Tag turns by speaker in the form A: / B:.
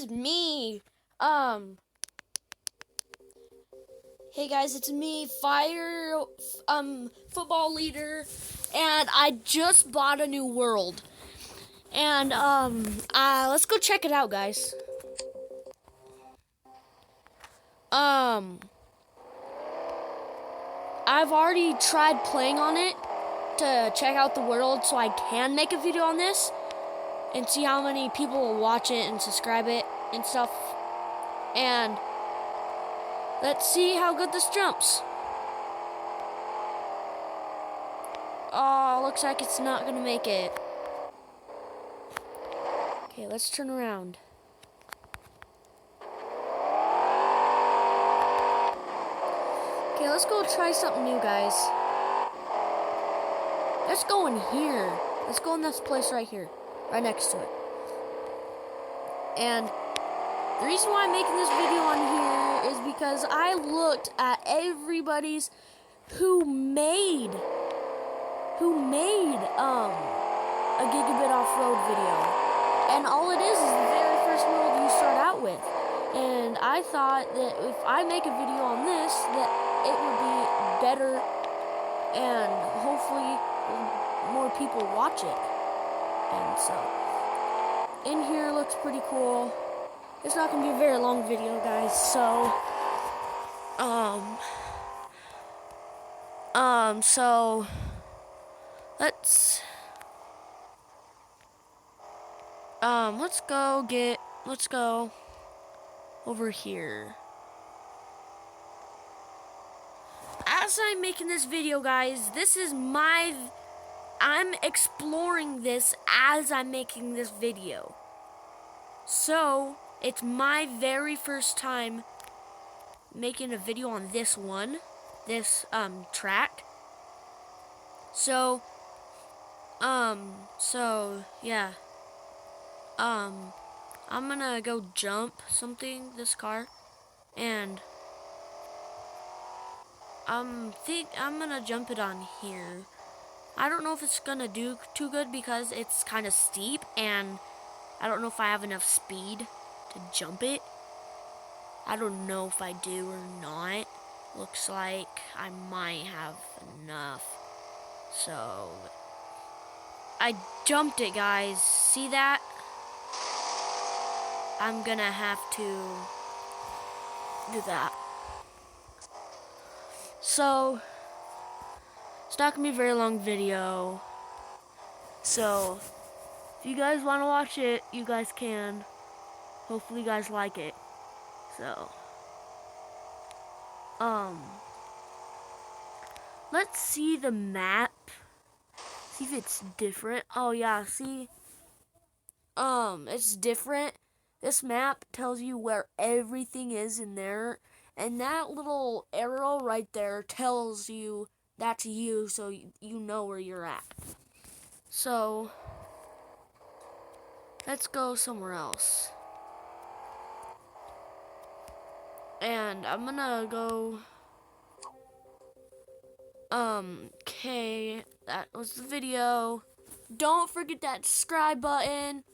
A: is me. Hey guys, it's me, football leader, and I just bought a new world. And let's go check it out, guys. I've already tried playing on it to check out the world so I can make a video on this and see how many people will watch it and subscribe it and stuff. And let's see how good this jumps. Oh, looks like it's not gonna make it. Okay, let's turn around. Okay, let's go try something new, guys. Let's go in here. Let's go in this place right here, right next to it. And the reason why I'm making this video on here is because I looked at everybody's who made a Gigabit off-road video. And all it is the very first world you start out with. And I thought that if I make a video on this, that it would be better and hopefully more people watch it. And so, in here looks pretty cool. It's not going to be a very long video, guys, so, let's go over here. As I'm making this video, guys, I'm exploring this as I'm making this video. So, it's my very first time making a video on this track. So, yeah. I'm gonna go jump this car, and I'm gonna jump it on here. I don't know if it's gonna do too good because it's kind of steep, and I don't know if I have enough speed to jump it. I don't know if I do or not. Looks like I might have enough. So, I jumped it, guys. See that? I'm gonna have to do that. So, it's not gonna be a very long video. So, if you guys want to watch it, you guys can. Hopefully you guys like it. So, let's see the map. See if it's different. Oh yeah, see? It's different. This map tells you where everything is in there. And that little arrow right there tells you that's you, so you know where you're at. So, let's go somewhere else. And I'm gonna go... okay, that was the video. Don't forget that subscribe button.